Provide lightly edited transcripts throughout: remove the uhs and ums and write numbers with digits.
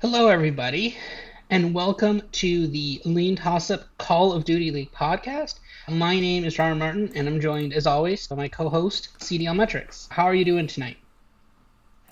Hello, everybody, and welcome to the LeanTossup Call of Duty League podcast. My name is Robert Martin, and I'm joined, as always, by my co-host, CDLMetrics. How are you doing tonight?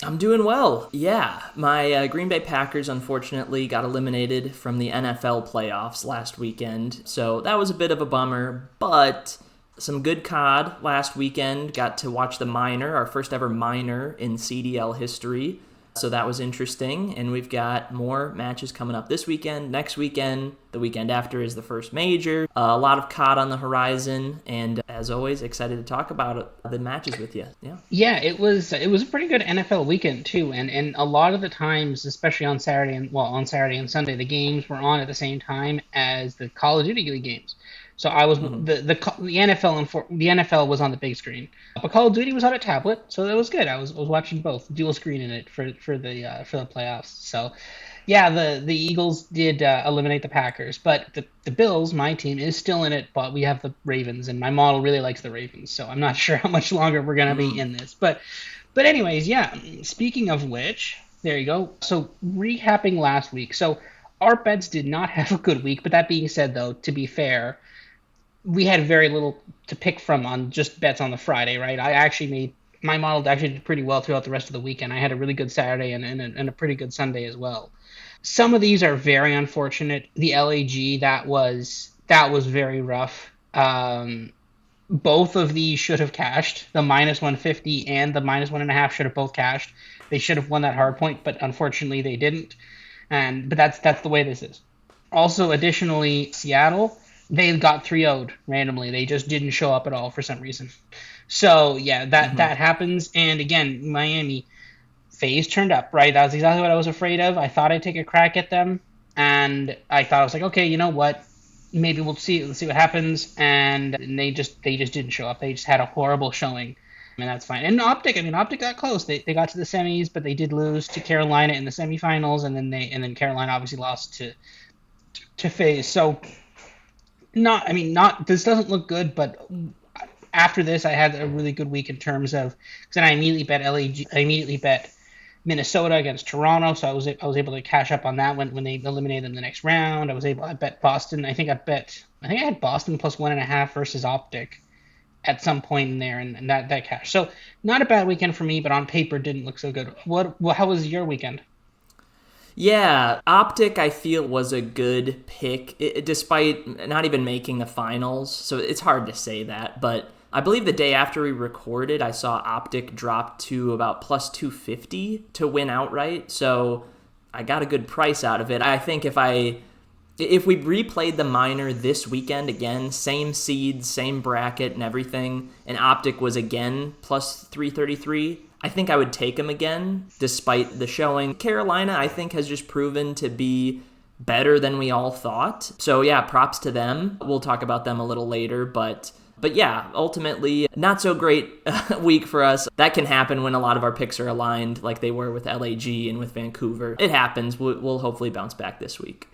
I'm doing well. Yeah, my Green Bay Packers unfortunately got eliminated from the NFL playoffs last weekend, so that was a bit of a bummer, but some good COD last weekend. Got to watch the minor, our first ever minor in CDL history. So that was interesting, and we've got more matches coming up this weekend, next weekend, the weekend after is the first major. A lot of COD on the horizon, and as always, excited to talk about the matches with you. Yeah. Yeah, it was a pretty good NFL weekend too, and a lot of the times, especially on Saturday on Saturday and Sunday, the games were on at the same time as the Call of Duty League games. So I was Mm-hmm. the NFL the NFL was on the big screen, but Call of Duty was on a tablet, so that was good. I was watching both, dual screen in it for the playoffs. So yeah, the Eagles did eliminate the Packers, but the Bills, my team, is still in it. But we have the Ravens, and my model really likes the Ravens, so I'm not sure how much longer we're gonna be in this. But anyways, yeah. Speaking of which, there you go. So recapping last week, so our bets did not have a good week. But that being said, though, to be fair, we had very little to pick from on just bets on the Friday, right? I actually made my model actually did pretty well throughout the rest of the weekend. I had a really good Saturday and a pretty good Sunday as well. Some of these are very unfortunate. The LAG that was very rough. Both of these should have cashed. The minus 150 and the minus 1.5 should have both cashed. They should have won that hard point, but unfortunately they didn't. But that's the way this is. Also, additionally, Seattle, they got 3-0'd randomly. They just didn't show up at all for some reason. So yeah, that Mm-hmm. happens. And again, Miami, phase turned up, right? That was exactly what I was afraid of. I thought I'd take a crack at them, and I thought I was like, okay, you know what? Maybe we'll see. Let's see what happens. And they just didn't show up. They just had a horrible showing, and that's fine. And Optic, I mean, Optic got close. They got to the semis, but they did lose to Carolina in the semifinals, and then Carolina obviously lost to FaZe. So not, I mean, not this doesn't look good, but after this, I had a really good week in terms of because then I immediately bet LAG. I immediately bet Minnesota against Toronto, so I was able to cash up on that when they eliminated them the next round. I bet Boston. I think I had Boston plus 1.5 versus Optic at some point in there, and that cash. So not a bad weekend for me, but on paper didn't look so good. How was your weekend? Yeah, Optic I feel was a good pick, despite not even making the finals. So it's hard to say that, but I believe the day after we recorded, I saw Optic drop to about plus 250 to win outright. So I got a good price out of it. I think if we replayed the minor this weekend again, same seeds, same bracket and everything, and Optic was again plus 333, I think I would take him again despite the showing. Carolina, I think, has just proven to be better than we all thought. So yeah, props to them. We'll talk about them a little later, but yeah, ultimately, not so great week for us. That can happen when a lot of our picks are aligned, like they were with LAG and with Vancouver. It happens. We'll hopefully bounce back this week.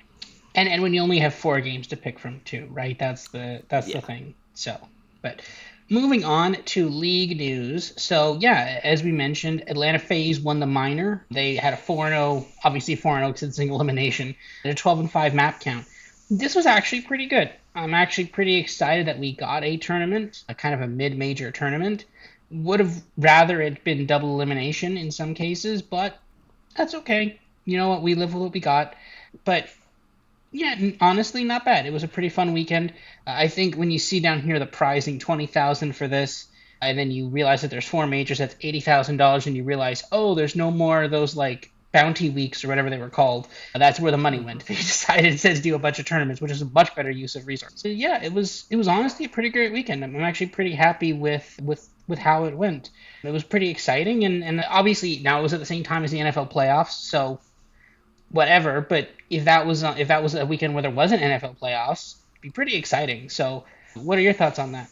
And when you only have 4 games to pick from too, right? That's the Yeah. thing. So, but moving on to league news. So yeah, as we mentioned, Atlanta FaZe won the minor. They had a 4-0, obviously 4-0 because it's single elimination, and a 12-5 map count. This was actually pretty good. I'm actually pretty excited that we got a tournament, a kind of a mid-major tournament. Would have rather it been double elimination in some cases, but that's okay. You know what? We live with what we got. But yeah, honestly, not bad. It was a pretty fun weekend. I think when you see down here the pricing 20,000 for this, and then you realize that there's 4 majors, that's $80,000, and you realize, oh, there's no more of those like bounty weeks or whatever they were called. That's where the money went. They decided to do a bunch of tournaments, which is a much better use of resources. So yeah, it was honestly a pretty great weekend. I'm actually pretty happy with how it went. It was pretty exciting, and obviously now it was at the same time as the NFL playoffs, so whatever. But if that was a weekend where there wasn't NFL playoffs, it'd be pretty exciting. So, what are your thoughts on that?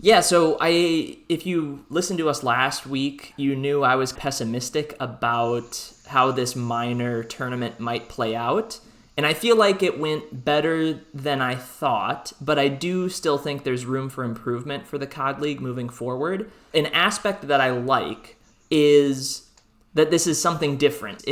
Yeah, so if you listened to us last week, you knew I was pessimistic about how this minor tournament might play out. And I feel like it went better than I thought, but I do still think there's room for improvement for the COD League moving forward. An aspect that I like is that this is something different.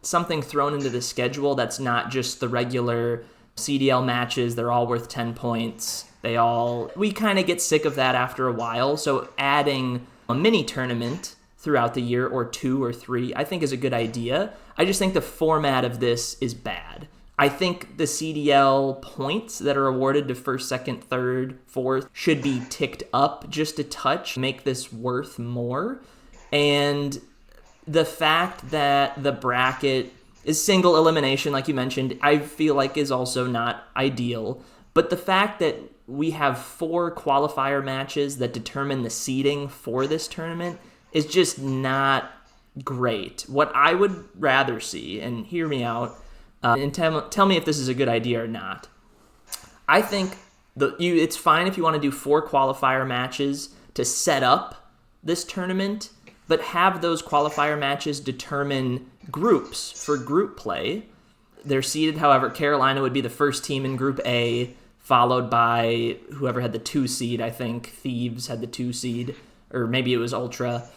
something thrown into the schedule that's not just the regular CDL matches. They're all worth 10 points. We kind of get sick of that after a while. So adding a mini tournament throughout the year, or 2 or 3, I think is a good idea. I just think the format of this is bad. I think the CDL points that are awarded to first, second, third, fourth should be ticked up just a touch, make this worth more. And the fact that the bracket is single elimination, like you mentioned, I feel like is also not ideal. But the fact that we have 4 qualifier matches that determine the seeding for this tournament is just not great. What I would rather see, and hear me out, and tell me if this is a good idea or not. I think it's fine if you want to do 4 qualifier matches to set up this tournament, but have those qualifier matches determine groups for group play. They're seeded, however, Carolina would be the first team in Group A, followed by whoever had the 2 seed. I think Thieves had the 2 seed, or maybe it was Ultra.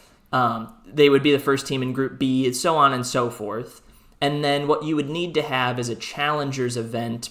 They would be the first team in Group B, so on and so forth. And then what you would need to have is a challengers event,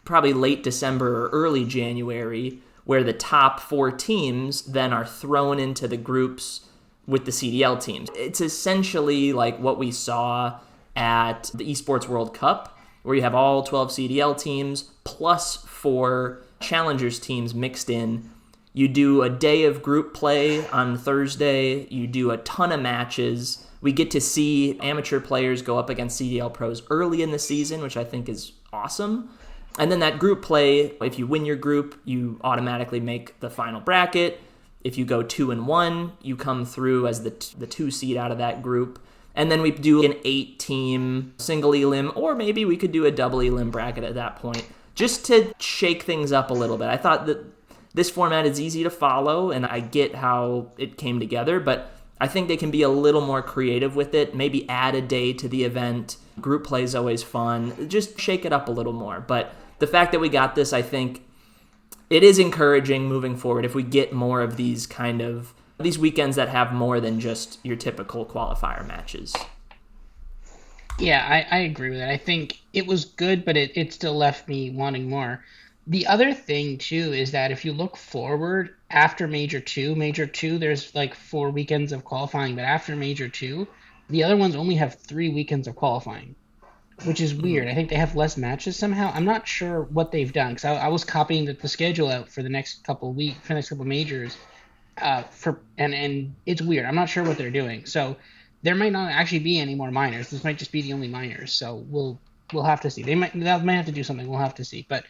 probably late December or early January, where the top 4 teams then are thrown into the groups with the CDL teams. It's essentially like what we saw at the Esports World Cup, where you have all 12 CDL teams plus 4 challengers teams mixed in. You do a day of group play on Thursday. You do a ton of matches. We get to see amateur players go up against CDL pros early in the season, which I think is awesome. And then that group play, if you win your group, you automatically make the final bracket. If you go 2-1, you come through as the 2 seed out of that group. And then we do an 8-team single elim, or maybe we could do a double elim bracket at that point, just to shake things up a little bit. I thought that this format is easy to follow, and I get how it came together, but I think they can be a little more creative with it. Maybe add a day to the event. Group play is always fun. Just shake it up a little more. But the fact that we got this, I think it is encouraging moving forward if we get more of these weekends that have more than just your typical qualifier matches. Yeah, I agree with that. I think it was good, but it still left me wanting more. The other thing too is that if you look forward after Major 2, there's like 4 weekends of qualifying, but after Major 2, the other ones only have 3 weekends of qualifying, which is weird. I think they have less matches somehow. I'm not sure what they've done because I was copying the schedule out for the next couple of weeks, for the next couple of majors, and it's weird. I'm not sure what they're doing. So there might not actually be any more minors. This might just be the only minors. So we'll have to see. They might have to do something. We'll have to see. But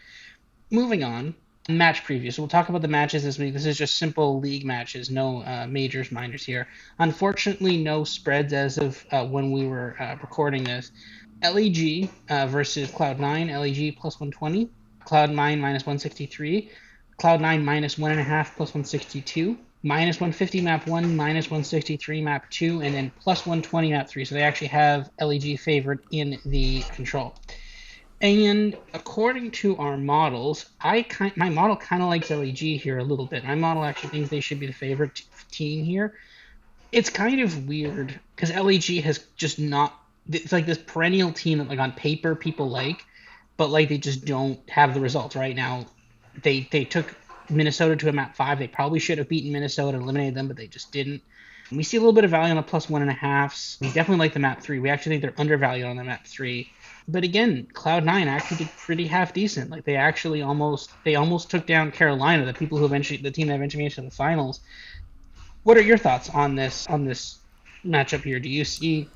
moving on, match preview. So we'll talk about the matches this week. This is just simple league matches, no majors, minors here. Unfortunately, no spreads as of when we were recording this. LEG versus Cloud9. LEG plus 120. Cloud9 minus 163. Cloud9 minus 1.5 plus 162. Minus 150 map 1, minus 163 map 2, and then plus 120 map 3. So they actually have LEG favored in the control. And according to our models, my model kind of likes LEG here a little bit. My model actually thinks they should be the favorite team here. It's kind of weird because LEG has just not. It's like this perennial team that, like, on paper people like, but like they just don't have the results right now. They took Minnesota to a map 5. They probably should have beaten Minnesota and eliminated them, but they just didn't. We see a little bit of value on the plus 1.5s. We definitely like the map 3. We actually think they're undervalued on the map 3. But again, Cloud9 actually did pretty half decent. Like they almost took down Carolina, the team that eventually made it to the finals. What are your thoughts on this matchup here? Do you see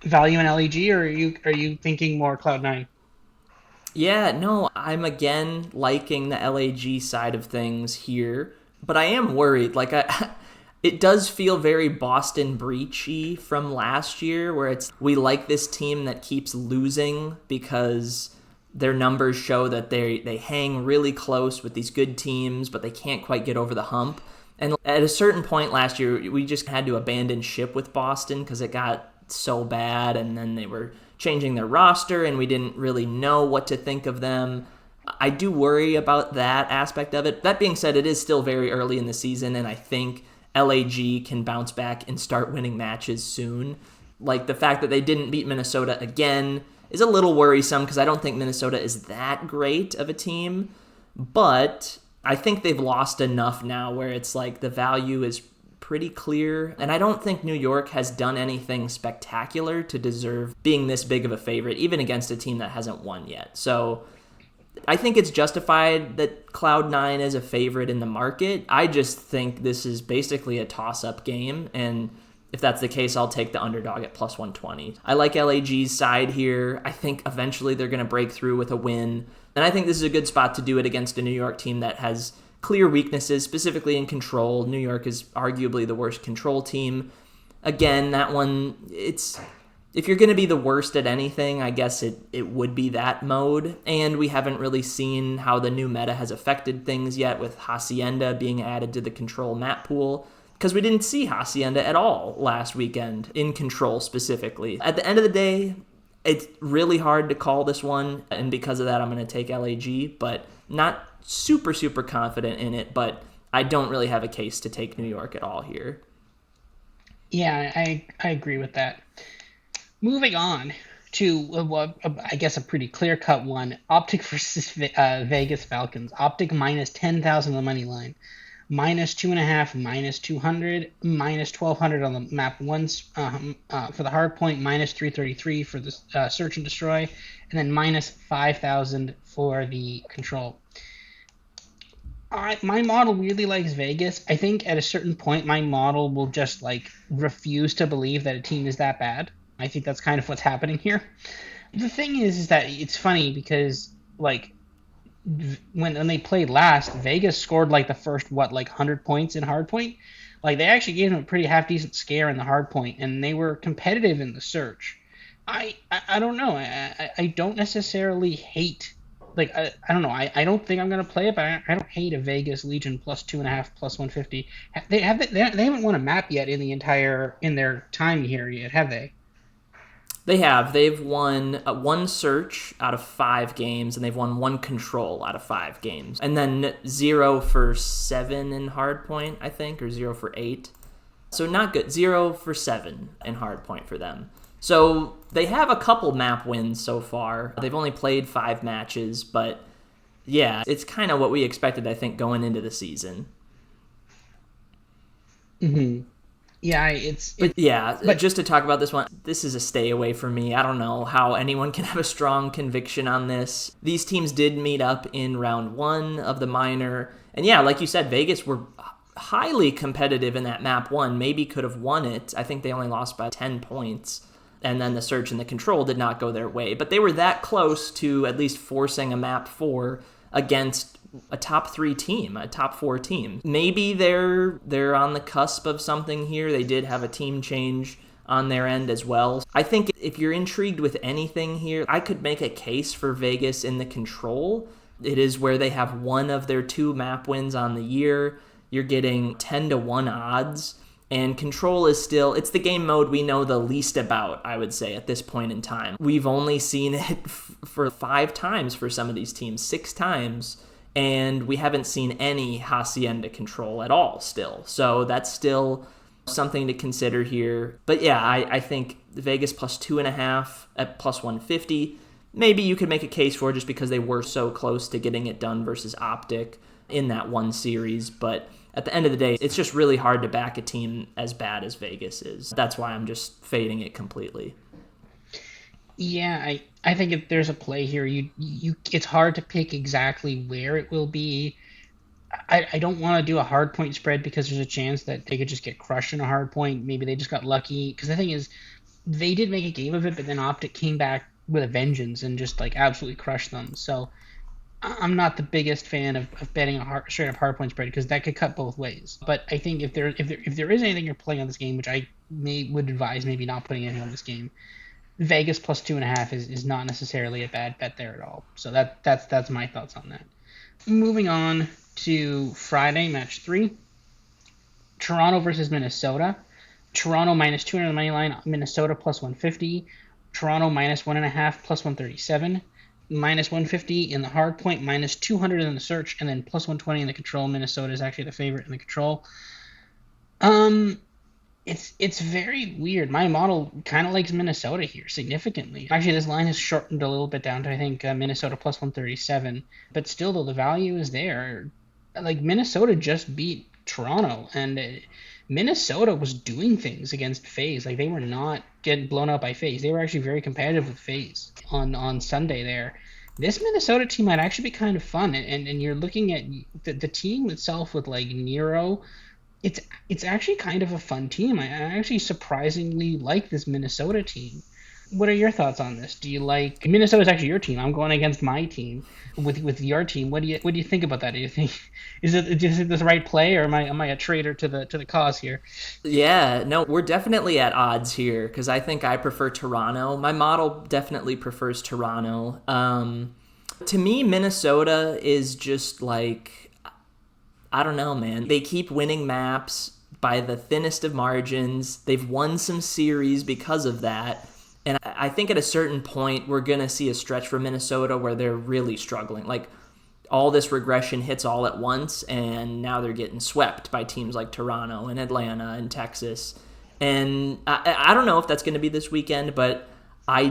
value in LEG, or are you thinking more Cloud9? Yeah, no, I'm again liking the LAG side of things here, but I am worried. It does feel very Boston Breachy from last year, where we like this team that keeps losing because their numbers show that they hang really close with these good teams, but they can't quite get over the hump. And at a certain point last year, we just had to abandon ship with Boston because it got so bad, and then they were changing their roster, and we didn't really know what to think of them. I do worry about that aspect of it. That being said, it is still very early in the season, and I think LAG can bounce back and start winning matches soon. Like the fact that they didn't beat Minnesota again is a little worrisome because I don't think Minnesota is that great of a team. But I think they've lost enough now where it's like the value is pretty clear. And I don't think New York has done anything spectacular to deserve being this big of a favorite, even against a team that hasn't won yet. So I think it's justified that Cloud9 is a favorite in the market. I just think this is basically a toss-up game, and if that's the case, I'll take the underdog at plus 120. I like LAG's side here. I think eventually they're going to break through with a win, and I think this is a good spot to do it against a New York team that has clear weaknesses, specifically in control. New York is arguably the worst control team. Again, that one, if you're going to be the worst at anything, I guess it would be that mode. And we haven't really seen how the new meta has affected things yet with Hacienda being added to the control map pool, because we didn't see Hacienda at all last weekend in control specifically. At the end of the day, it's really hard to call this one, and because of that, I'm going to take LAG, but not super, super confident in it, but I don't really have a case to take New York at all here. Yeah, I agree with that. Moving on to, I guess, a pretty clear-cut one. Optic versus Vegas Falcons. Optic minus 10,000 on the money line. Minus 2.5, minus 200, minus 1,200 on the map once for the hard point, minus 333 for the search and destroy, and then minus 5,000 for the control. My model really likes Vegas. I think at a certain point, my model will just refuse to believe that a team is that bad. I think that's kind of what's happening here. The thing is that it's funny because when they played last, Vegas scored the first 100 points in hardpoint. They actually gave them a pretty half decent scare in the hardpoint, and they were competitive in the search. I don't know. I don't necessarily hate. I don't know. I don't think I'm gonna play it, but I don't hate a Vegas Legion plus 2.5 plus 150. They haven't won a map yet in their time here yet, have they? They have. They've won one search out of 5 games, and they've won one control out of 5 games. And then 0 for 7 in hardpoint, I think, or 0 for 8. So not good. 0 for 7 in hardpoint for them. So they have a couple map wins so far. They've only played 5 matches, but yeah, it's kind of what we expected, I think, going into the season. Mm-hmm. Yeah, but just to talk about this one, this is a stay away for me. I don't know how anyone can have a strong conviction on this. These teams did meet up in round 1 of the minor, and yeah, like you said, Vegas were highly competitive in that map 1. Maybe could have won it. I think they only lost by 10 points, and then the search and the control did not go their way. But they were that close to at least forcing a map 4 against a top 3 team, a top 4 team. Maybe they're on the cusp of something here. They did have a team change on their end as well. I think if you're intrigued with anything here, I could make a case for Vegas in the control. It is where they have one of their 2 map wins on the year. You're getting 10-1 odds. And control is still, it's the game mode we know the least about, I would say, at this point in time. We've only seen it for 5 times for some of these teams, 6 times. And we haven't seen any Hacienda control at all still. So that's still something to consider here. But yeah, I think Vegas plus 2.5 at plus 150, maybe you could make a case for just because they were so close to getting it done versus Optic in that one series. But at the end of the day, it's just really hard to back a team as bad as Vegas is. That's why I'm just fading it completely. Yeah, I think if there's a play here, it's hard to pick exactly where it will be. I don't want to do a hard point spread because there's a chance that they could just get crushed in a hard point. Maybe they just got lucky. Because the thing is, they did make a game of it, but then Optic came back with a vengeance and just absolutely crushed them. So I'm not the biggest fan of betting a straight up hard point spread because that could cut both ways. But I think if there is anything you're playing on this game, which I would advise maybe not putting anything on this game, Vegas plus 2.5 is not necessarily a bad bet there at all. So that's my thoughts on that. Moving on to Friday, match 3. Toronto versus Minnesota. Toronto minus 200 on the money line. Minnesota plus 150. Toronto minus 1.5 plus 137. Minus 150 in the hard point. Minus 200 in the search. And then plus 120 in the control. Minnesota is actually the favorite in the control. It's very weird. My model kind of likes Minnesota here significantly. Actually, this line has shortened a little bit down to I think Minnesota plus 137, but still though the value is there. Like Minnesota just beat Toronto, and Minnesota was doing things against FaZe. Like they were not getting blown out by FaZe. They were actually very competitive with FaZe on Sunday there. This Minnesota team might actually be kind of fun, and you're looking at the team itself with like Nero, it's actually kind of a fun team. I actually surprisingly like this Minnesota team. What are your thoughts on this? Do you like Minnesota's actually your team? I'm going against my team with your team. What do you think about that? Do you think is it the right play, or am I a traitor to the cause here? Yeah, no, we're definitely at odds here because I think I prefer Toronto. My model definitely prefers Toronto. To me, Minnesota is just like, I don't know, man. They keep winning maps by the thinnest of margins. They've won some series because of that. And I think at a certain point, we're going to see a stretch for Minnesota where they're really struggling. Like, all this regression hits all at once, and now they're getting swept by teams like Toronto and Atlanta and Texas. And I don't know if that's going to be this weekend, but I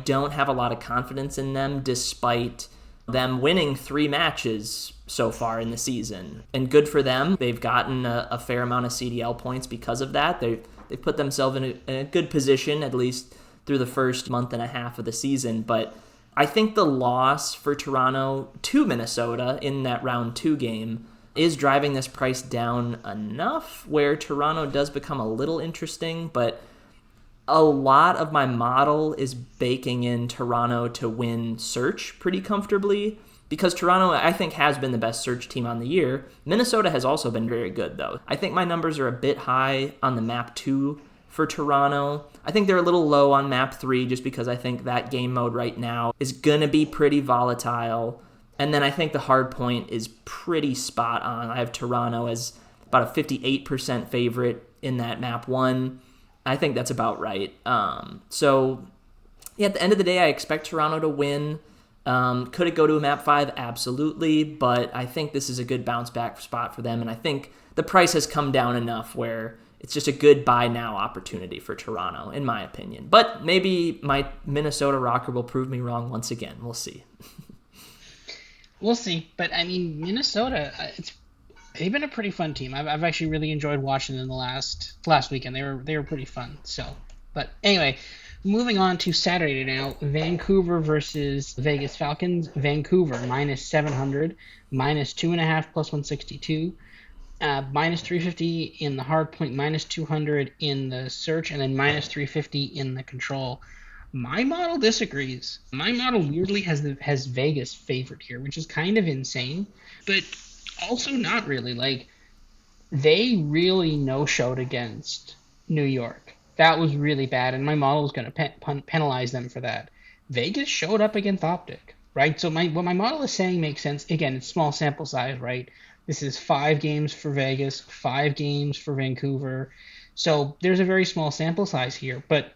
don't have a lot of confidence in them despite them winning 3 matches so far in the season. And good for them. They've gotten a fair amount of CDL points because of that. They've put themselves in a good position, at least through the first month and a half of the season. But I think the loss for Toronto to Minnesota in that round 2 game is driving this price down enough where Toronto does become a little interesting, but a lot of my model is baking in Toronto to win search pretty comfortably because Toronto, I think, has been the best search team on the year. Minnesota has also been very good, though. I think my numbers are a bit high on the map 2 for Toronto. I think they're a little low on map 3 just because I think that game mode right now is going to be pretty volatile. And then I think the hard point is pretty spot on. I have Toronto as about a 58% favorite in that map 1. I think that's about right. So, yeah, at the end of the day, I expect Toronto to win. Could it go to a map 5? Absolutely. But I think this is a good bounce back spot for them. And I think the price has come down enough where it's just a good buy now opportunity for Toronto, in my opinion. But maybe my Minnesota rocker will prove me wrong once again. We'll see. We'll see. But I mean, Minnesota, they've been a pretty fun team. I've actually really enjoyed watching them the last weekend. They were pretty fun. So, but anyway, moving on to Saturday now, Vancouver versus Vegas Falcons. Vancouver minus 700, minus 2.5 plus 162. Minus 350 in the hard point, minus 200 in the search, and then minus 350 in the control. My model disagrees. My model weirdly has Vegas favored here, which is kind of insane, but also not really. Like they really no-showed against New York. That was really bad, and my model was going to penalize them for that. Vegas showed up against Optic, right? So what my model is saying makes sense. Again, it's small sample size, right? This is 5 games for Vegas, 5 games for Vancouver. So there's a very small sample size here, but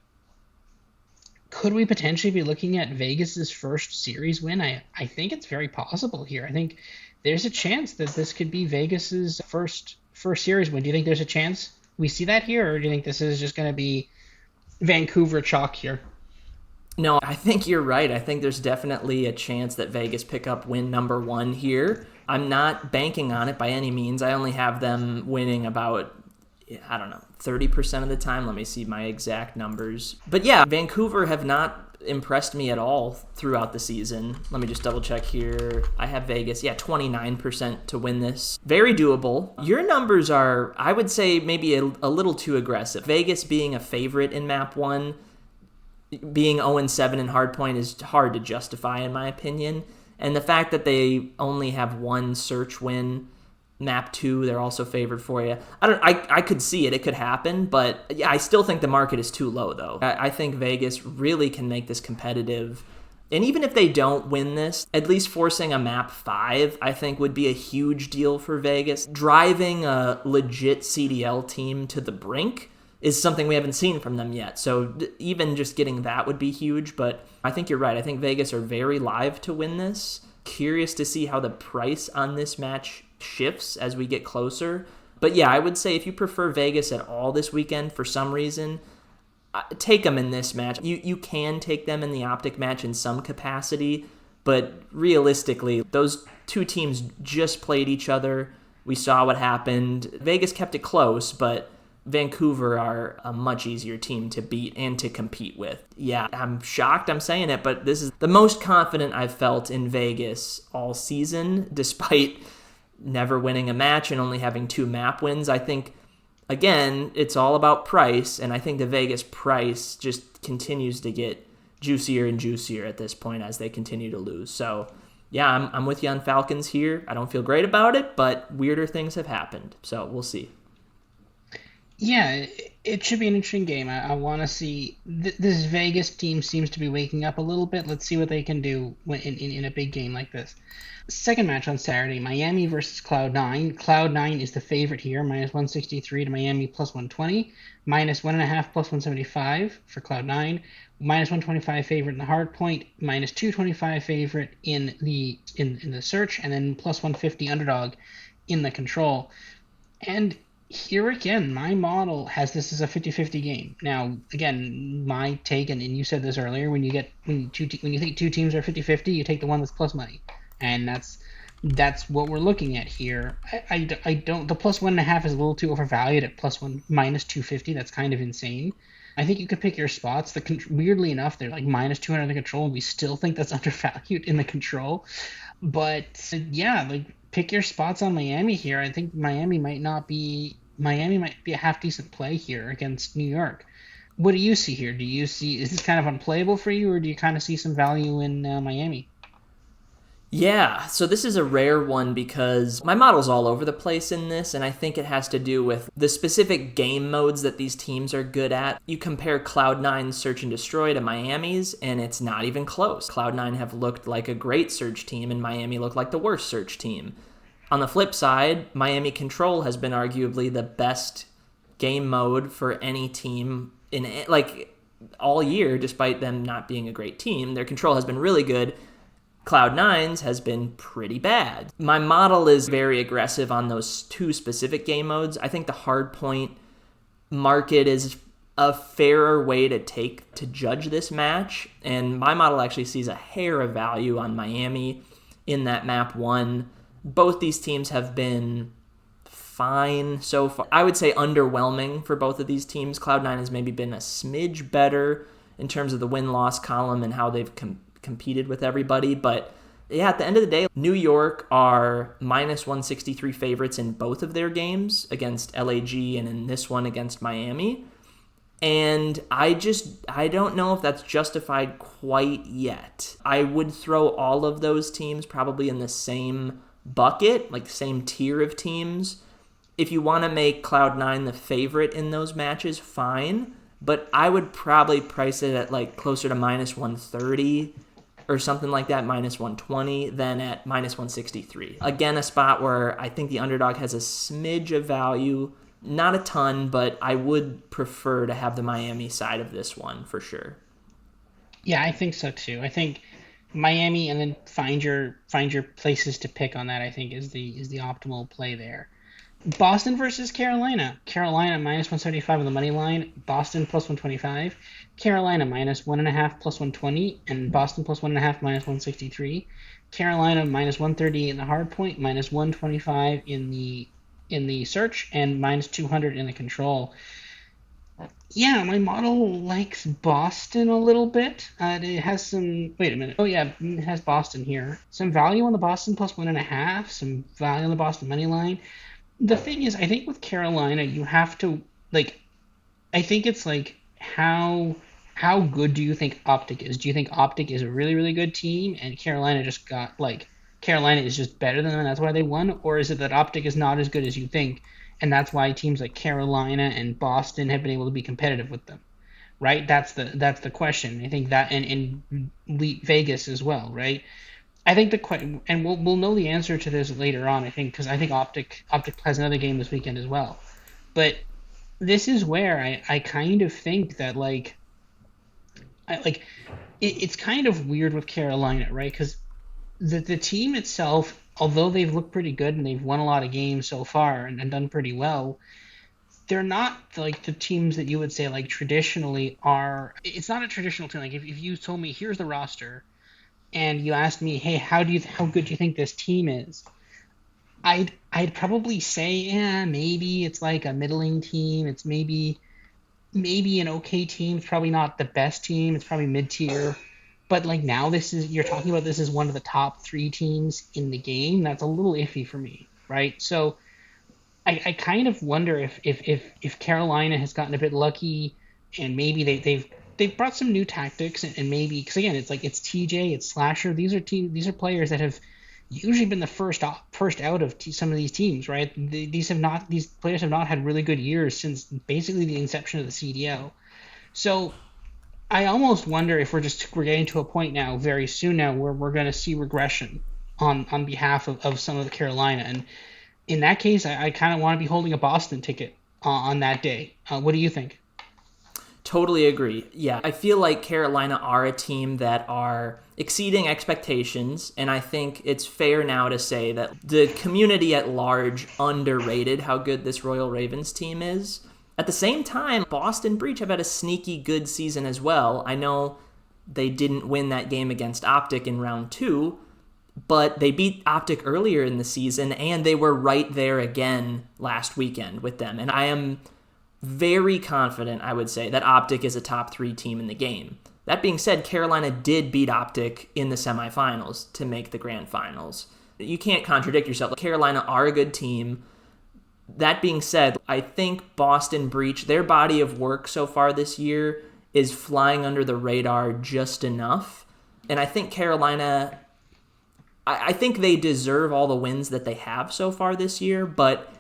could we potentially be looking at Vegas's first series win? I think it's very possible here. I think there's a chance that this could be Vegas's first series win. Do you think there's a chance we see that here, or do you think this is just going to be Vancouver chalk here? No, I think you're right. I think there's definitely a chance that Vegas pick up win number 1 here. I'm not banking on it by any means. I only have them winning about, I don't know, 30% of the time. Let me see my exact numbers. But yeah, Vancouver have not impressed me at all throughout the season. Let me just double check here. I have Vegas, 29% to win this. Very doable. Your numbers are, I would say, maybe a little too aggressive. Vegas being a favorite in map 1, being 0-7 in hardpoint is hard to justify, in my opinion. And the fact that they only have 1 search win, map 2, they're also favored for you. I could see it. It could happen, but yeah, I still think the market is too low, though. I think Vegas really can make this competitive. And even if they don't win this, at least forcing a map 5, I think would be a huge deal for Vegas. Driving a legit CDL team to the brink is something we haven't seen from them yet. So even just getting that would be huge. But I think you're right. I think Vegas are very live to win this. Curious to see how the price on this match shifts as we get closer. But yeah, I would say if you prefer Vegas at all this weekend for some reason, take them in this match. You can take them in the optic match in some capacity, but realistically, those two teams just played each other. We saw what happened. Vegas kept it close, but Vancouver are a much easier team to beat and to compete with. Yeah, I'm shocked I'm saying it, but this is the most confident I've felt in Vegas all season, despite never winning a match and only having 2 map wins. I think, again, it's all about price, and I think the Vegas price just continues to get juicier and juicier at this point as they continue to lose. So, yeah, I'm with you on Falcons here. I don't feel great about it, but weirder things have happened. So we'll see. Yeah, it should be an interesting game. I want to see this Vegas team seems to be waking up a little bit. Let's see what they can do in a big game like this. Second match on Saturday, Miami versus Cloud9. Cloud9 is the favorite here, minus 163 to Miami plus 120, minus 1.5 plus 175 for Cloud9, minus 125 favorite in the hard point, minus 225 favorite in the search, and then plus 150 underdog in the control. And here again, my model has this as a 50-50 game. Now, again, my take, and you said this earlier, when you think two teams are 50-50, you take the one that's plus money, and that's what we're looking at here. I don't the plus 1.5 is a little too overvalued at plus one minus 250. That's kind of insane. I think you could pick your spots. Weirdly enough, they're like minus 200 in the control, and we still think that's undervalued in the control. But yeah, like pick your spots on Miami here. I think Miami might be a half decent play here against New York. What do you see here? Is this kind of unplayable for you, or do you kind of see some value in Miami? Yeah, so this is a rare one because my model's all over the place in this, and I think it has to do with the specific game modes that these teams are good at. You compare Cloud9's Search and Destroy to Miami's, and it's not even close. Cloud9 have looked like a great search team, and Miami looked like the worst search team. On the flip side, Miami Control has been arguably the best game mode for any team in like all year, despite them not being a great team. Their control has been really good. Cloud9's has been pretty bad. My model is very aggressive on those 2 specific game modes. I think the hardpoint market is a fairer way to judge this match, and my model actually sees a hair of value on Miami in that map 1. Both these teams have been fine so far. I would say underwhelming for both of these teams. Cloud9 has maybe been a smidge better in terms of the win-loss column and how they've competed with everybody. But yeah, at the end of the day, New York are minus 163 favorites in both of their games against LAG and in this one against Miami. And I don't know if that's justified quite yet. I would throw all of those teams probably in the same bucket, like the same tier of teams. If you want to make Cloud9 the favorite in those matches, fine. But I would probably price it at like closer to minus 130 or something like that, minus 120, than at minus 163. Again, a spot where I think the underdog has a smidge of value. Not a ton, but I would prefer to have the Miami side of this one for sure. Yeah, I think so too. I think Miami, and then find your places to pick on that. I think is the optimal play there. Boston versus Carolina. Carolina minus 175 on the money line. Boston plus 125. Carolina minus 1.5 plus 120, and Boston plus 1.5 minus 163. Carolina minus 138 in the hard point, minus 125 in the search, and minus 200 in the control. Yeah, my model likes Boston a little bit. It has some. Wait a minute. Oh yeah, it has Boston here. Some value on the Boston plus 1.5. Some value on the Boston money line. The thing is, I think with Carolina, you have to like. I think it's like how good do you think Optic is? Do you think Optic is a really really good team, and Carolina just got like Carolina is just better than them, and that's why they won, or is it that Optic is not as good as you think, and that's why teams like Carolina and Boston have been able to be competitive with them? Right? That's the question. I think that and Vegas as well, right? I think the question, and we'll know the answer to this later on. I think because I think Optic has another game this weekend as well. But this is where I kind of think that it's kind of weird with Carolina, right? Because the team itself although they've looked pretty good and they've won a lot of games so far and done pretty well, they're not like the teams that you would say like traditionally are. It's not a traditional team. Like if you told me here's the roster and you asked me, hey, how good do you think this team is? I'd probably say, yeah, maybe it's like a middling team. It's maybe an okay team. It's probably not the best team. It's probably mid tier. But like now, this is you're talking about this is one of the top three teams in the game. That's a little iffy for me, right? So I kind of wonder if Carolina has gotten a bit lucky and maybe they've brought some new tactics and maybe because again it's like it's TJ, it's Slasher. These are players that have usually been the first out of some of these teams, right? These players have not had really good years since basically the inception of the CDL. So I almost wonder if we're getting to a point now very soon now where we're going to see regression on behalf of some of the Carolina. And in that case, I kind of want to be holding a Boston ticket on that day. What do you think? Totally agree. Yeah, I feel like Carolina are a team that are exceeding expectations, and I think it's fair now to say that the community at large underrated how good this Royal Ravens team is. At the same time, Boston Breach have had a sneaky good season as well. I know they didn't win that game against Optic in round two, but they beat Optic earlier in the season, and they were right there again last weekend with them. And I am very confident, I would say, that Optic is a top three team in the game. That being said, Carolina did beat Optic in the semifinals to make the grand finals. You can't contradict yourself. Carolina are a good team. That being said, I think Boston Breach, their body of work so far this year is flying under the radar just enough. And I think Carolina, I think they deserve all the wins that they have so far this year, but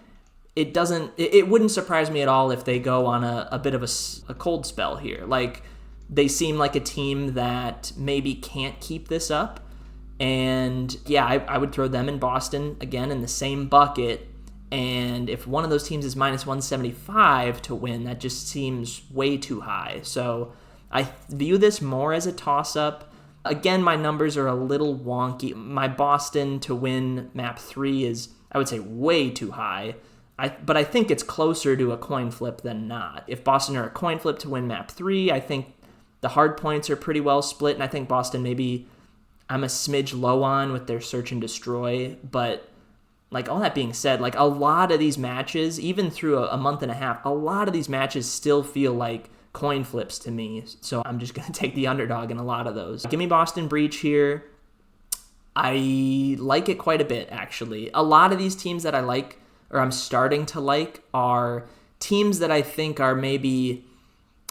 it wouldn't surprise me at all if they go on a bit of a cold spell here. Like, they seem like a team that maybe can't keep this up. And yeah, I would throw them in Boston again in the same bucket. And if one of those teams is minus 175 to win, that just seems way too high. So I view this more as a toss-up. Again, my numbers are a little wonky. My Boston to win map 3 is, I would say, way too high. But I think it's closer to a coin flip than not. If Boston are a coin flip to win map 3, I think the hard points are pretty well split, and I think Boston maybe I'm a smidge low on with their search and destroy. But like, all that being said, like, a lot of these matches, even through a month and a half, a lot of these matches still feel like coin flips to me. So I'm just going to take the underdog in a lot of those. Give me Boston Breach here. I like it quite a bit, actually. A lot of these teams that I like, or I'm starting to like, are teams that I think are maybe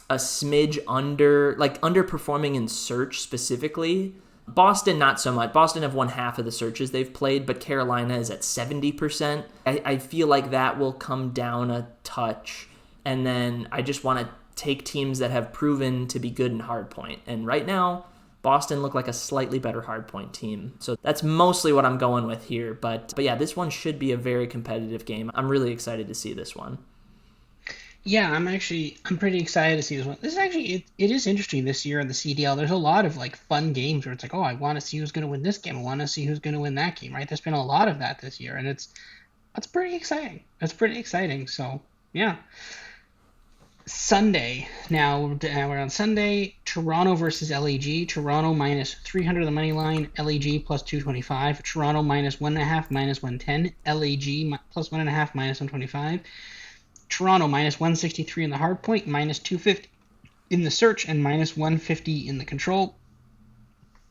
a smidge underperforming in search specifically. Boston, not so much. Boston have won half of the searches they've played, but Carolina is at 70%. I feel like that will come down a touch. And then I just want to take teams that have proven to be good in hardpoint. And right now, Boston look like a slightly better hardpoint team. So that's mostly what I'm going with here. But yeah, this one should be a very competitive game. I'm really excited to see this one. Yeah, I'm pretty excited to see this one. This is actually it is interesting this year in the CDL. There's a lot of like fun games where it's like, oh, I want to see who's going to win this game. I want to see who's going to win that game. Right? There's been a lot of that this year, and that's pretty exciting. That's pretty exciting. So yeah. Sunday. Now we're on Sunday. Toronto versus LAG. Toronto minus 300 on the money line. LAG plus 225. Toronto minus 1.5 minus 110. LAG plus 1.5 minus 125. Toronto minus 163 in the hard point, minus 250 in the search, and minus 150 in the control.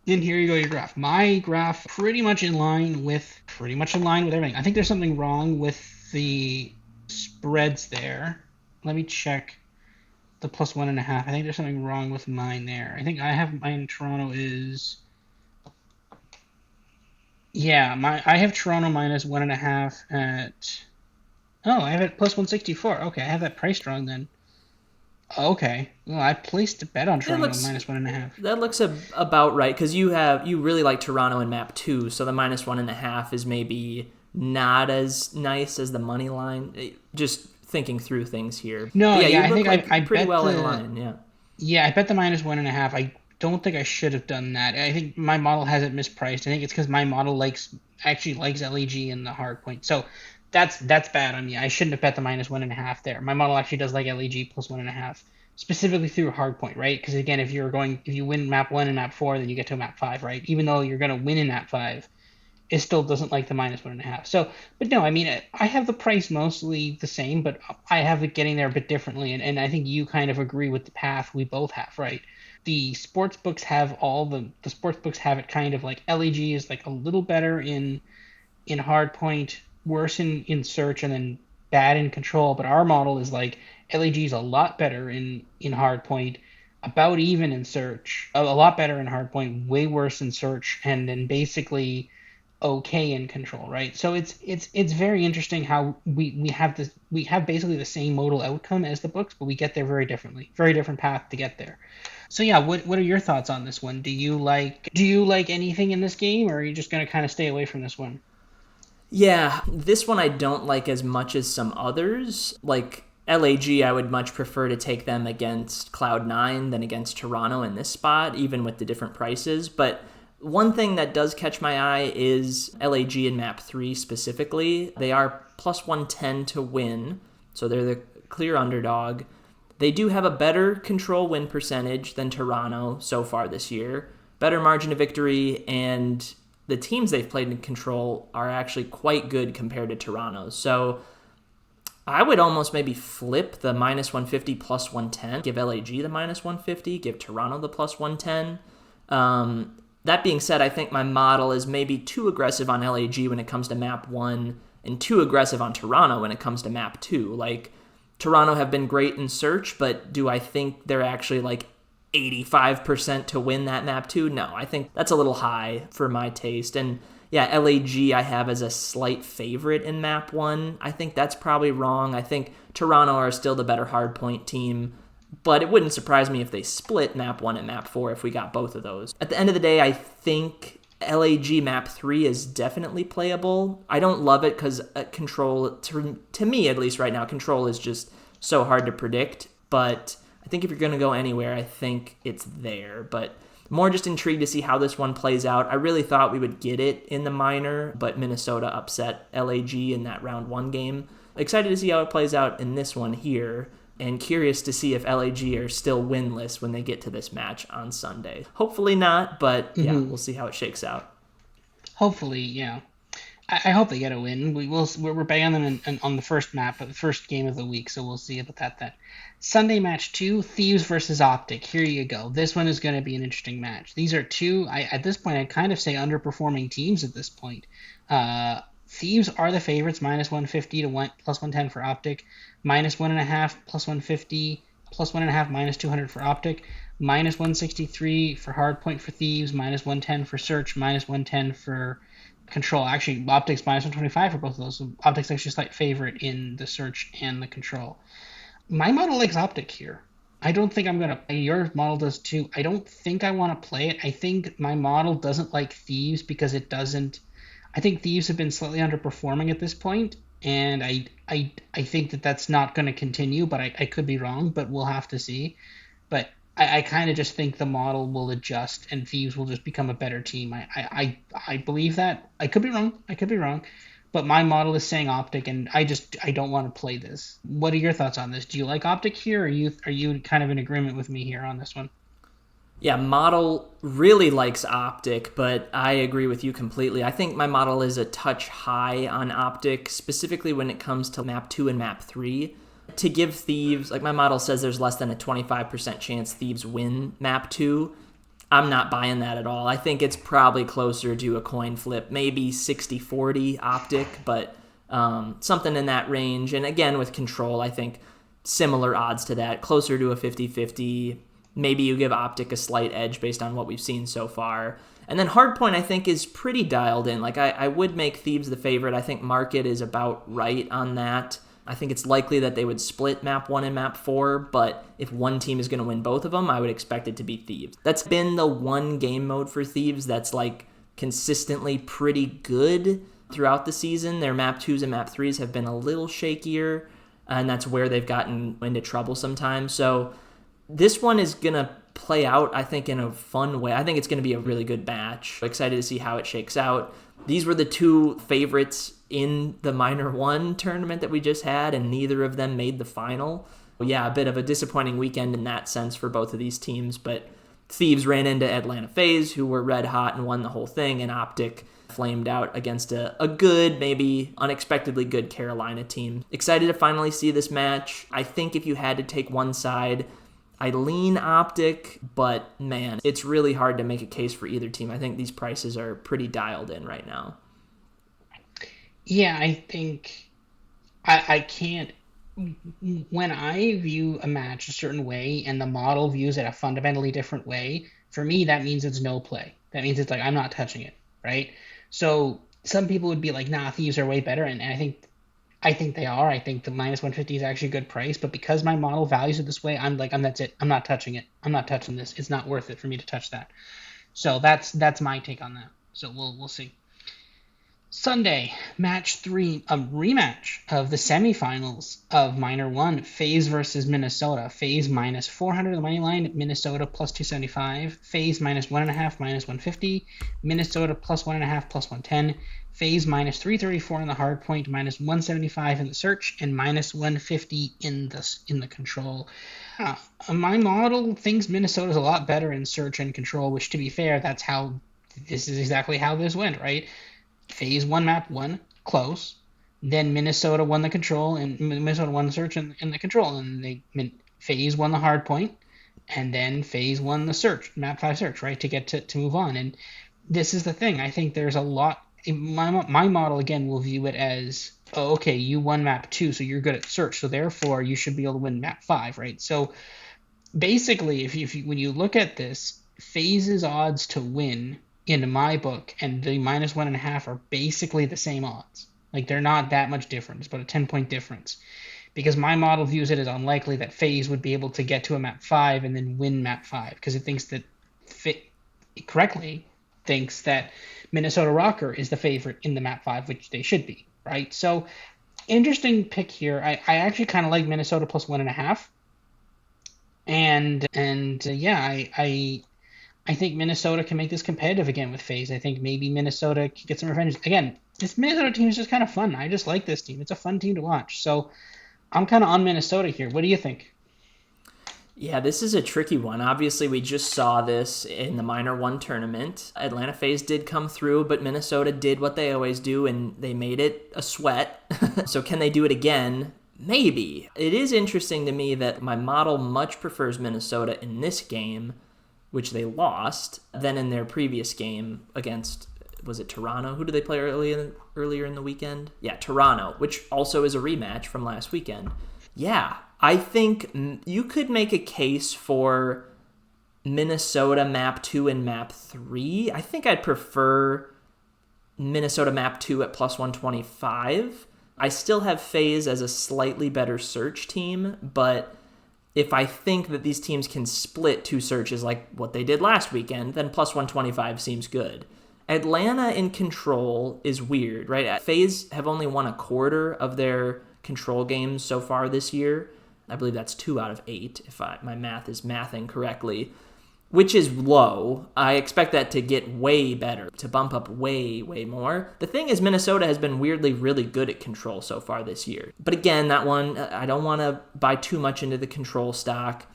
And here you go, your graph. My graph pretty much in line with everything. I think there's something wrong with the spreads there. Let me check the plus 1.5. I think there's something wrong with mine there. I think I have mine. Toronto is, yeah, I have Toronto minus 1.5 at. Oh, I have it plus 164. Okay, I have that priced wrong then. Okay. Well, I placed a bet on That Toronto looks minus 1.5. that looks about right, because you really like Toronto in map 2, so the minus 1.5 is maybe not as nice as the money line. Just thinking through things here. No, But yeah, yeah, you I look think like I pretty bet well in the line. Yeah. yeah, I bet the minus 1.5. don't think I should have done that. I think my model has it mispriced. I think it's because my model actually likes LEG in the hard point. So that's bad on me. I shouldn't have bet the -1.5 there. My model actually does like LEG +1.5, specifically through hard point, right? Because again, if you win map one and map four, then you get to map five, right? Even though you're gonna win in map five, it still doesn't like the -1.5. So, but no, I mean, I have the price mostly the same, but I have it getting there a bit differently, and I think you kind of agree with the path we both have, right? The sports books have the sports books have it kind of like LEG is like a little better in hardpoint, worse in search, and then bad in control. But our model is like LEG is a lot better in hardpoint, about even in search, a lot better in hardpoint, way worse in search, and then basically okay in control, right? So it's very interesting how we have basically the same modal outcome as the books, but we get there very differently, very different path to get there. So yeah, what are your thoughts on this one? Do you like anything in this game, or are you just gonna kind of stay away from this one? Yeah, this one I don't like as much as some others. Like LAG, I would much prefer to take them against Cloud9 than against Toronto in this spot, even with the different prices. But one thing that does catch my eye is LAG in map 3 specifically. They are plus 110 to win, so they're the clear underdog. They do have a better control win percentage than Toronto so far this year, better margin of victory, and the teams they've played in control are actually quite good compared to Toronto. So I would almost maybe flip the -150 plus 110, give LAG the -150, give Toronto the plus 110. That being said, I think my model is maybe too aggressive on LAG when it comes to map 1 and too aggressive on Toronto when it comes to map 2. Like, Toronto have been great in search, but do I think they're actually like 85% to win that map 2? No, I think that's a little high for my taste. And yeah, LAG I have as a slight favorite in map 1. I think that's probably wrong. I think Toronto are still the better hardpoint team, but it wouldn't surprise me if they split map 1 and map 4 if we got both of those. At the end of the day, I think LAG map 3 is definitely playable. I don't love it because control, to me at least right now, control is just so hard to predict. But I think if you're going to go anywhere, I think it's there. But more just intrigued to see how this one plays out. I really thought we would get it in the minor, but Minnesota upset LAG in that round 1 game. Excited to see how it plays out in this one here, and curious to see if LAG are still winless when they get to this match on Sunday. Hopefully not, but yeah, Mm-hmm. we'll see how it shakes out. Hopefully, yeah. I hope they get a win. We're betting on them on the first map, but the first game of the week, so we'll see about that then. Sunday match two, Thieves versus Optic. Here you go. This one is going to be an interesting match. These are two. At this point, I'd kind of say underperforming teams at this point. Thieves are the favorites, -150 to plus 110 for Optic, -1.5 plus 150, plus 1.5 -200 for Optic, -163 for Hardpoint for Thieves, -110 for Search, -110 for Control. Actually, Optic's -125 for both of those. So Optic's actually a slight favorite in the Search and the Control. My model likes Optic here. I don't think I'm going to play. Your model does too. I don't think I want to play it. I think my model doesn't like Thieves because it doesn't. I think Thieves have been slightly underperforming at this point, and I think that that's not going to continue, but I could be wrong, but we'll have to see. But I kind of just think the model will adjust and Thieves will just become a better team. I believe that. I could be wrong. I could be wrong. But my model is saying Optic, and I don't want to play this. What are your thoughts on this? Do you like Optic here, or are you kind of in agreement with me here on this one? Yeah, model really likes Optic, but I agree with you completely. I think my model is a touch high on Optic, specifically when it comes to map 2 and map 3. To give Thieves, like my model says there's less than a 25% chance Thieves win map 2. I'm not buying that at all. I think it's probably closer to a coin flip, maybe 60-40 Optic, but something in that range. And again, with control, I think similar odds to that, closer to a 50-50. Maybe you give Optic a slight edge based on what we've seen so far. And then Hardpoint, I think, is pretty dialed in. Like, I would make Thieves the favorite. I think market is about right on that. I think it's likely that they would split map 1 and map 4, but if one team is going to win both of them, I would expect it to be Thieves. That's been the one game mode for Thieves that's like consistently pretty good throughout the season. Their map 2s and map 3s have been a little shakier, and that's where they've gotten into trouble sometimes. So this one is going to play out, I think, in a fun way. I think it's going to be a really good match. Excited to see how it shakes out. These were the two favorites in the Minor 1 tournament that we just had, and neither of them made the final. Yeah, a bit of a disappointing weekend in that sense for both of these teams, but Thieves ran into Atlanta FaZe, who were red hot and won the whole thing, and Optic flamed out against a good, maybe unexpectedly good Carolina team. Excited to finally see this match. I think if you had to take one side, I lean Optic, but man, it's really hard to make a case for either team. I think these prices are pretty dialed in right now. Yeah, I think I can't. When I view a match a certain way and the model views it a fundamentally different way, for me that means it's no play. That means it's like I'm not touching it, right? So some people would be like, nah, Thieves are way better, and I think they are. I think the minus 150 is actually a good price, but because my model values it this way, I'm like, that's it. I'm not touching it. I'm not touching this. It's not worth it for me to touch that. So that's my take on that. So we'll see. Sunday, match three, a rematch of the semifinals of Minor 1, FaZe versus Minnesota. FaZe minus 400 on the money line, Minnesota plus 275. FaZe minus 1.5, minus 150. Minnesota plus 1.5, plus 110. FaZe minus 334 in the hard point, minus 175 in the search, and minus 150 in the control. My model thinks Minnesota's a lot better in search and control, which to be fair, this is exactly how this went, right? FaZe won map one, close. Then Minnesota won the control, and Minnesota won the search and the control, and FaZe won the hard point, and then FaZe won the search, map 5 search, right, to get to move on. And this is the thing. I think there's a lot. My model again will view it as, oh, okay, you won map 2, so you're good at search, so therefore you should be able to win map 5, right? So basically, if you when you look at this, FaZe's odds to win in my book and the minus 1.5 are basically the same odds. Like they're not that much different. It's about a 10-point difference. Because my model views it as unlikely that FaZe would be able to get to a map 5 and then win map 5. Because it thinks that it correctly thinks that Minnesota Rocker is the favorite in the map 5, which they should be, right? So interesting pick here. I actually kind of like Minnesota plus 1.5. Yeah, I think Minnesota can make this competitive again with FaZe. I think maybe Minnesota can get some revenge. Again, this Minnesota team is just kind of fun. I just like this team. It's a fun team to watch. So I'm kind of on Minnesota here. What do you think? Yeah, this is a tricky one. Obviously, we just saw this in the Minor 1 tournament. Atlanta FaZe did come through, but Minnesota did what they always do, and they made it a sweat. So can they do it again? Maybe. It is interesting to me that my model much prefers Minnesota in this game, which they lost, than in their previous game against, was it Toronto? Who did they play earlier in the weekend? Yeah, Toronto, which also is a rematch from last weekend. Yeah, I think you could make a case for Minnesota map 2 and map 3. I think I'd prefer Minnesota map 2 at plus 125. I still have FaZe as a slightly better search team, but if I think that these teams can split two searches like what they did last weekend, then plus 125 seems good. Atlanta in control is weird, right? FaZe have only won a quarter of their control games so far this year. I believe that's 2 out of 8, if my math is mathing correctly, which is low. I expect that to get way better, to bump up way, way more. The thing is, Minnesota has been weirdly really good at control so far this year. But again, that one, I don't want to buy too much into the control stock.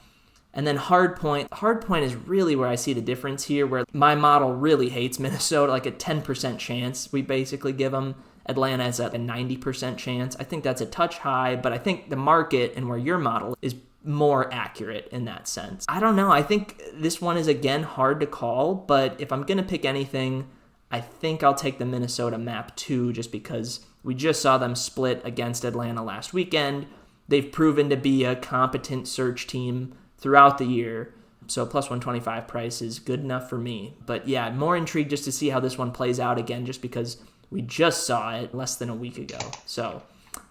And then hardpoint. Hardpoint is really where I see the difference here, where my model really hates Minnesota, like a 10% chance we basically give them. Atlanta is at a 90% chance. I think that's a touch high, but I think the market and where your model is more accurate in that sense. I don't know. I think this one is, again, hard to call, but if I'm going to pick anything, I think I'll take the Minnesota map 2 just because we just saw them split against Atlanta last weekend. They've proven to be a competent search team throughout the year, so plus 125 price is good enough for me. But yeah, more intrigued just to see how this one plays out again, just because we just saw it less than a week ago. So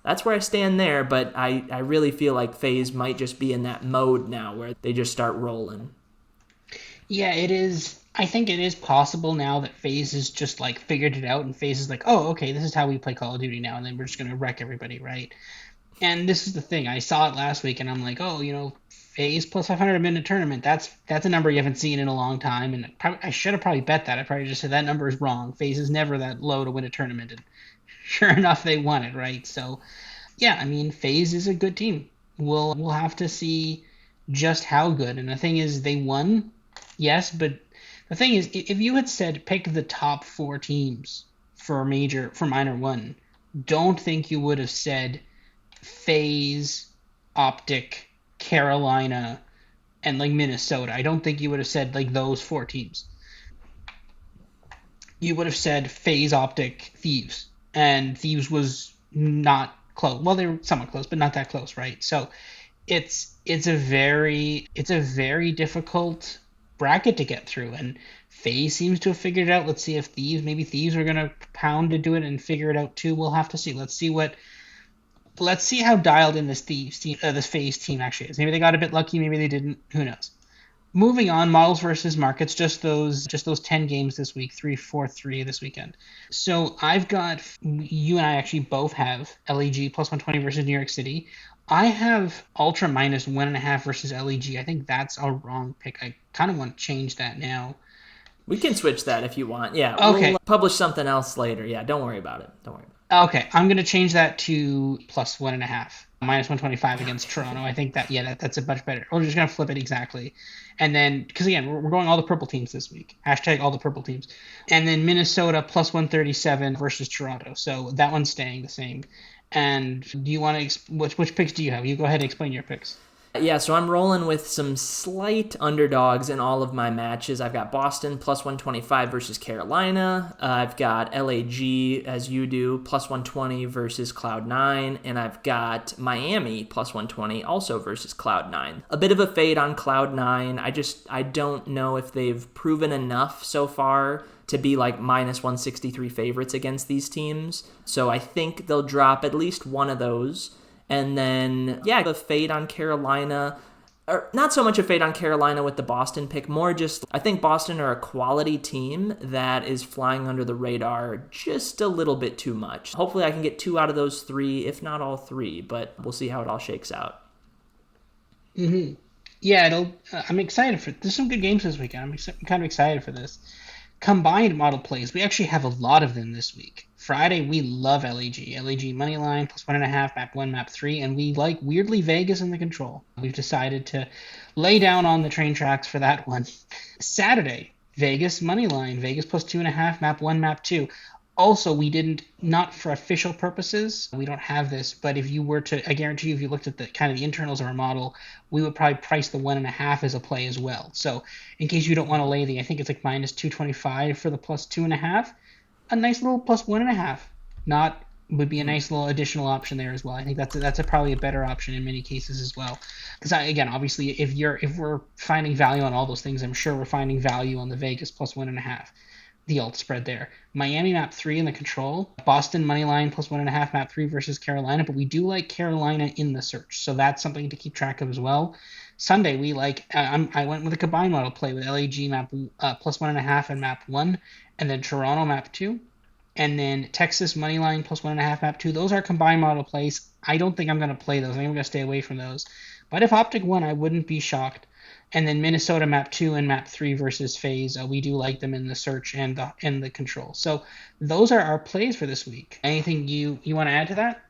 that's where I stand there, but I really feel like FaZe might just be in that mode now where they just start rolling. Yeah, it is. I think it is possible now that FaZe has just like figured it out, and FaZe is like, oh, okay, this is how we play Call of Duty now, and then we're just gonna wreck everybody, right? And this is the thing. I saw it last week, and I'm like, oh, phase plus 500 in a tournament. That's a number you haven't seen in a long time. And I should have probably bet that. I probably just said that number is wrong. Phase is never that low to win a tournament. And sure enough, they won it, right? So yeah, I mean, FaZe is a good team. We'll have to see just how good. And the thing is, they won, yes, but the thing is, if you had said pick the top four teams for minor one, don't think you would have said FaZe, Optic, Carolina, and like Minnesota. I don't think you would have said like those four teams. You would have said FaZe, Optic, Thieves, and Thieves was not close. Well, they were somewhat close, but not that close, right? So it's a very difficult bracket to get through, and FaZe seems to have figured it out. Let's see if Thieves are gonna pound to do it and figure it out too. We'll have to see. Let's see how dialed in this FaZe team actually is. Maybe they got a bit lucky, maybe they didn't. Who knows? Moving on, models versus markets, just those 10 games this week, 3-4-3 this weekend. So I've got you and I actually both have LEG plus 120 versus New York City. I have Ultra minus 1.5 versus LEG. I think that's a wrong pick. I kind of want to change that now. We can switch that if you want. Yeah, we'll Okay, publish something else later. Yeah, don't worry about it. Don't worry about Okay, I'm gonna change that to plus 1.5, minus 125 it. against Okay. Toronto. I think that's a much better. We're just gonna flip it exactly, and then because again we're going all the purple teams this week. Hashtag all the purple teams, and then Minnesota plus 137 versus Toronto. So that one's staying the same. And do you want to which picks do you have? You go ahead and explain your picks. Yeah, so I'm rolling with some slight underdogs in all of my matches. I've got Boston plus 125 versus Carolina. I've got LAG, as you do, plus 120 versus Cloud9. And I've got Miami plus 120 also versus Cloud9. A bit of a fade on Cloud9. I don't know if they've proven enough so far to be like minus 163 favorites against these teams. So I think they'll drop at least one of those. And then, yeah, the fade on Carolina, or not so much a fade on Carolina with the Boston pick, more just I think Boston are a quality team that is flying under the radar just a little bit too much. Hopefully I can get two out of those three, if not all three, but we'll see how it all shakes out. Yeah, I'm excited for. There's some good games this weekend. I'm kind of excited for this. Combined model plays, we actually have a lot of them this week. Friday, we love LEG. LEG Moneyline plus 1.5, map 1, map 3, and we like weirdly Vegas in the control. We've decided to lay down on the train tracks for that one. Saturday, Vegas Moneyline, Vegas plus 2.5, map 1, map 2. Also, we didn't, not for official purposes, we don't have this, but if you were to, I guarantee you, if you looked at the kind of the internals of our model, we would probably price the 1.5 as a play as well. So, in case you don't want to lay the, I think it's like minus 225 for the plus 2.5, a nice little plus 1.5. Not would be a nice little additional option there as well. I think that's probably a better option in many cases as well. Because again, obviously, if we're finding value on all those things, I'm sure we're finding value on the Vegas plus 1.5, the alt spread there. Miami map 3 in the control. Boston money line plus 1.5 map 3 versus Carolina, but we do like Carolina in the search, so that's something to keep track of as well. Sunday we like I went with a combined model play with LAG map plus 1.5 and map 1, and then Toronto map 2, and then Texas money line plus 1.5 map 2. Those are combined model plays. I don't think I'm going to play those. I think I'm going to stay away from those. But if Optic won, I wouldn't be shocked. And then Minnesota map 2 and map 3 versus FaZe. We do like them in the search and the control. So those are our plays for this week. Anything you want to add to that?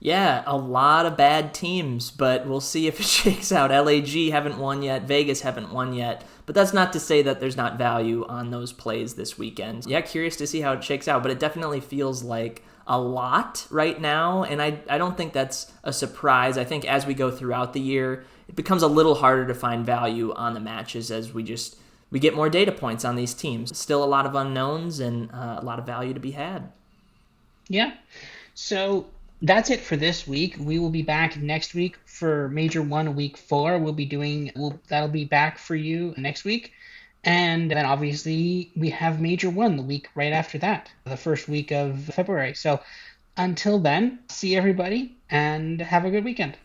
Yeah, a lot of bad teams, but we'll see if it shakes out. LAG haven't won yet, Vegas haven't won yet, but that's not to say that there's not value on those plays this weekend. Yeah, curious to see how it shakes out, but it definitely feels like a lot right now, and I don't think that's a surprise. I think as we go throughout the year, it becomes a little harder to find value on the matches as we get more data points on these teams. Still a lot of unknowns and a lot of value to be had. Yeah. So that's it for this week. We will be back next week for Major One Week 4. That'll be back for you next week. And then obviously we have Major One the week right after that, the first week of February. So until then, see everybody and have a good weekend.